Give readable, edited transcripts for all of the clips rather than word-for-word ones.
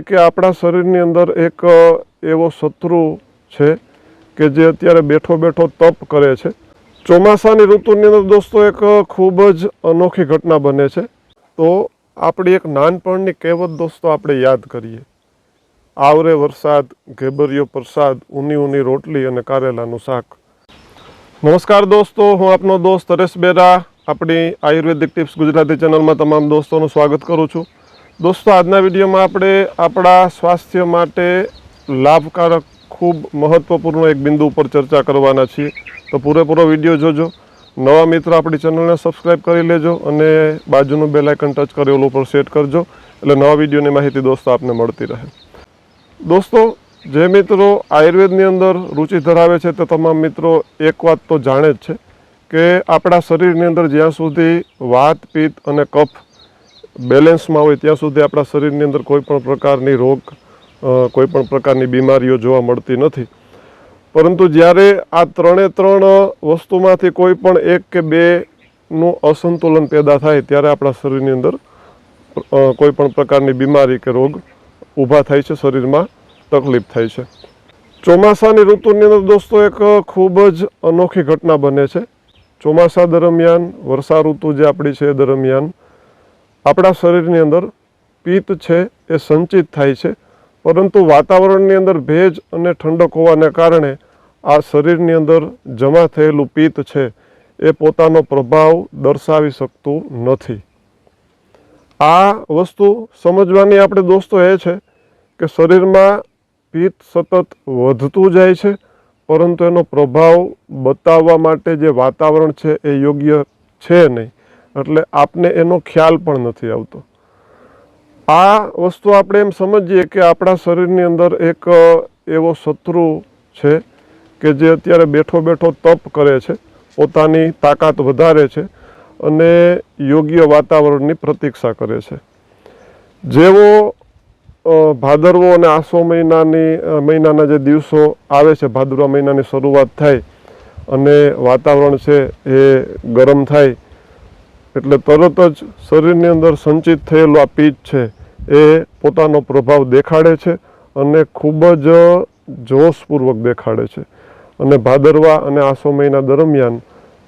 કે આપણા શરીરની અંદર એક એવો શત્રુ છે કે જે અત્યારે બેઠો બેઠો તપ કરે છે. ચોમાસાની ઋતુની અંદર દોસ્તો એક ખૂબ જ અનોખી ઘટના બને છે. તો આપણી એક નાનપણની કહેવત દોસ્તો આપણે યાદ કરીએ. આવરે વરસાદ, ઘેબરિયો પ્રસાદ, ઊની ઊની રોટલી અને કારેલાનું શાક. નમસ્કાર દોસ્તો, હું આપનો દોસ્ત હરેશ બેરા આપણી આયુર્વેદિક ટિપ્સ ગુજરાતી ચેનલમાં તમામ દોસ્તોનું સ્વાગત કરું છું. દોસ્તો, આજના વિડીયોમાં આપણે આપણા સ્વાસ્થ્ય માટે લાભકારક ખૂબ મહત્ત્વપૂર્ણ એક બિંદુ ઉપર ચર્ચા કરવાના છીએ. તો પૂરેપૂરો વિડીયો જોજો. નવા મિત્રો આપણી ચેનલને સબસ્ક્રાઈબ કરી લેજો અને બાજુનું બેલ આઇકન ટચ કરી ઓલ ઉપર સેટ કરજો, એટલે નવા વિડીયોની માહિતી દોસ્તો આપને મળતી રહે. દોસ્તો, જે મિત્રો આયુર્વેદની અંદર રુચિ ધરાવે છે તે તમામ મિત્રો એક વાત તો જાણે જ છે કે આપણા શરીરની અંદર જ્યાં સુધી વાત, પિત્ત અને કફ બેલેન્સમાં હોય ત્યાં સુધી આપણા શરીરની અંદર કોઈ પણ પ્રકારની રોગ, કોઈ પણ પ્રકારની બીમારીઓ જોવા મળતી નથી. પરંતુ જ્યારે આ ત્રણ વસ્તુમાંથી કોઈ પણ એક કે બેનું અસંતુલન પેદા થાય ત્યારે આપણા શરીરની અંદર કોઈ પણ પ્રકારની બીમારી કે રોગ ઊભા થાય છે, શરીરમાં તકલીફ થાય છે. ચોમાસાની ઋતુની અંદર દોસ્તો એક ખૂબ જ અનોખી ઘટના બને છે. ચોમાસા દરમિયાન, વર્ષા ઋતુ જે આપણી છે એ દરમિયાન આપણા શરીરની અંદર પિત્ત છે એ સંચિત થાય છે, પરંતુ વાતાવરણની અંદર ભેજ અને ઠંડક હોવાને કારણે આ શરીરની અંદર જમા થયેલું પિત્ત છે એ પોતાનો પ્રભાવ દર્શાવી શકતું નથી. આ વસ્તુ સમજવાની આપણે દોસ્તો એ છે કે શરીરમાં પિત્ત સતત વધતું જાય છે, પરંતુ એનો પ્રભાવ બતાવવા માટે જે વાતાવરણ છે એ યોગ્ય છે નહીં, એટલે આપને એનો ખ્યાલ પણ નથી આવતો. આ વસ્તુ આપણે એમ સમજીએ કે આપણા શરીરની અંદર એક એવો શત્રુ છે કે જે અત્યારે બેઠો બેઠો તપ કરે છે, પોતાની તાકાત વધારે છે અને યોગ્ય વાતાવરણની પ્રતીક્ષા કરે છે. જેવો ભાદરવો અને આસો મહિનાના જે દિવસો આવે છે, ભાદરવા મહિનાની શરૂઆત થાય અને વાતાવરણ છે એ ગરમ થાય એટલે તરત જ શરીરની અંદર સંચિત થયેલું આ પિત્ત છે એ પોતાનો પ્રભાવ દેખાડે છે અને ખૂબ જ જોશપૂર્વક દેખાડે છે. અને ભાદરવા અને આસો મહિના દરમિયાન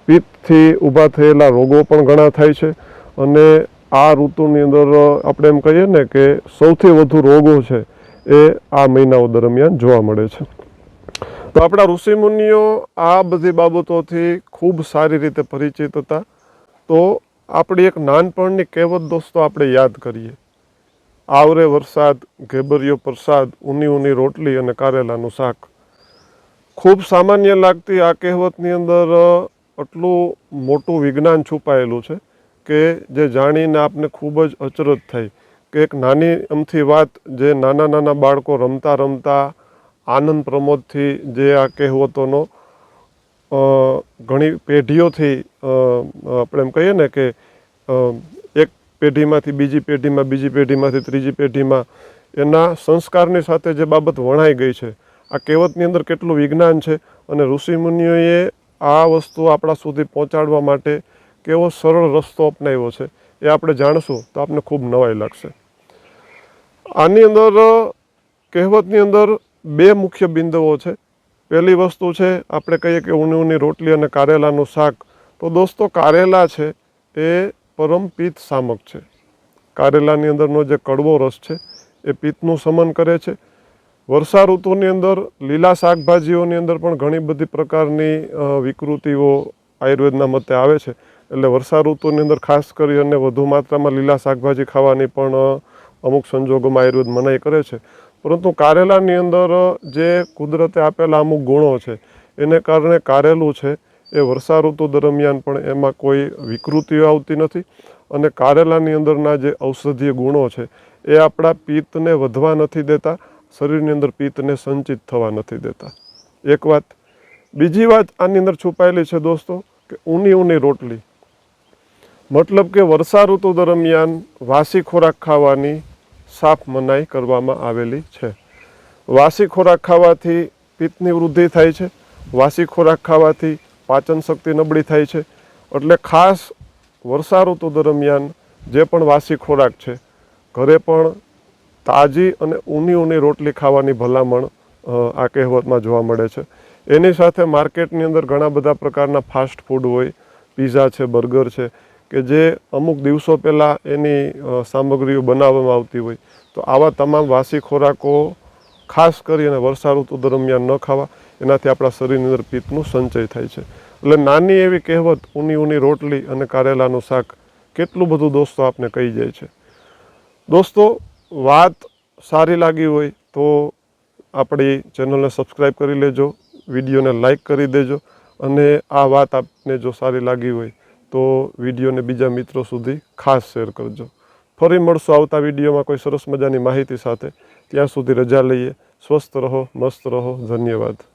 પિત્તથી ઊભા થયેલા રોગો પણ ઘણા થાય છે. અને આ ઋતુની અંદર આપણે એમ કહીએ ને કે સૌથી વધુ રોગો છે એ આ મહિનાઓ દરમિયાન જોવા મળે છે. તો આપણા ઋષિમુનિઓ આ બધી બાબતોથી ખૂબ સારી રીતે પરિચિત હતા. તો આપણી એક નાનપણની કહેવત દોસ્તો આપણે યાદ કરીએ. આવરે વરસાદ, ઘેબરિયો પ્રસાદ, ઊની ઊની રોટલી અને કારેલાનું શાક. ખૂબ સામાન્ય લાગતી આ કહેવતની અંદર આટલું મોટું વિજ્ઞાન છુપાયેલું છે કે જે જાણીને આપને ખૂબ જ અચરજ થાય કે એક નાની અમથી વાત જે નાના બાળકો રમતા રમતા આનંદ પ્રમોદથી જે આ કહેવતોનો ઘણી પેઢીઓથી આપણે એમ કહીએ ને કે એક પેઢીમાંથી બીજી પેઢીમાં, બીજી પેઢીમાંથી ત્રીજી પેઢીમાં એના સંસ્કારની સાથે જે બાબત વણાઈ ગઈ છે. આ કહેવતની અંદર કેટલું વિજ્ઞાન છે અને ઋષિમુનિઓએ આ વસ્તુ આપણા સુધી પહોંચાડવા માટે કેવો સરળ રસ્તો અપનાવ્યો છે એ આપણે જાણશું તો આપને ખૂબ નવાઈ લાગશે. આની અંદર કહેવતની અંદર બે મુખ્ય બિંદુઓ છે. પહેલી વસ્તુ છે આપણે કહીએ કે ઊની ઊની રોટલી અને કારેલાનું શાક. તો દોસ્તો, કારેલા છે એ પરમ પિત્ત શામક છે. કારેલાની અંદરનો જે કડવો રસ છે એ પિત્તનું શમન કરે છે. વર્ષા ઋતુની અંદર લીલા શાકભાજીઓની અંદર પણ ઘણી બધી પ્રકારની વિકૃતિઓ આયુર્વેદના મતે આવે છે. એટલે વર્ષા ઋતુની અંદર ખાસ કરી અને વધુ માત્રામાં લીલા શાકભાજી ખાવાની પણ અમુક સંજોગોમાં આયુર્વેદ મનાઈ કરે છે. પરંતુ કારેલાની અંદર જે કુદરતે આપેલા અમુક ગુણો છે એને કારણે કારેલું છે એ વર્ષા ઋતુ દરમિયાન પણ એમાં કોઈ વિકૃતિઓ આવતી નથી. અને કારેલાની અંદરના જે ઔષધીય ગુણો છે એ આપણા પિત્તને વધવા નથી દેતા, શરીરની અંદર પિત્તને સંચિત થવા નથી દેતા. એક વાત. બીજી વાત આની અંદર છુપાયેલી છે દોસ્તો કે ઊની ઊની રોટલી. મતલબ કે વર્ષા ઋતુ દરમિયાન વાસી ખોરાક ખાવાની સાફ મનાઈ કરવામાં આવેલી છે. વાસી ખોરાક ખાવાથી પિત્તની વૃદ્ધિ થાય છે. વાસી ખોરાક ખાવાથી પાચન શક્તિ નબળી થાય છે. એટલે ખાસ વર્ષા ઋતુ દરમિયાન જે પણ વાસી ખોરાક છે ઘરે પણ તાજી અને ઊની રોટલી ખાવાની ભલામણ આ કહેવતમાં જોવા મળે છે. એની સાથે માર્કેટની અંદર ઘણા બધા પ્રકારના ફાસ્ટ ફૂડ હોય, પીઝા છે, બર્ગર છે, કે જે અમુક દિવસો પહેલાં એની સામગ્રીઓ બનાવવામાં આવતી હોય. તો આવા તમામ વાસી ખોરાકો ખાસ કરીને વર્ષા ઋતુ દરમિયાન ન ખાવા. એનાથી આપણા શરીરની અંદર પિત્તનું સંચય થાય છે. એટલે નાની એવી કહેવત ઊની રોટલી અને કારેલાનું શાક કેટલું બધું દોસ્તો આપને કહી જાય છે. દોસ્તો, વાત સારી લાગી હોય તો આપણી ચેનલને સબસ્ક્રાઈબ કરી લેજો, વિડીયોને લાઈક કરી દેજો, અને આ વાત આપને જો સારી લાગી હોય તો વિડીયોને બીજા મિત્રો સુધી ખાસ શેર કરજો. ફરી મળશું આવતા વિડીયોમાં કોઈ સરસ મજાની માહિતી સાથે. ત્યાં સુધી રજા લઈએ. સ્વસ્થ રહો, મસ્ત રહો. ધન્યવાદ.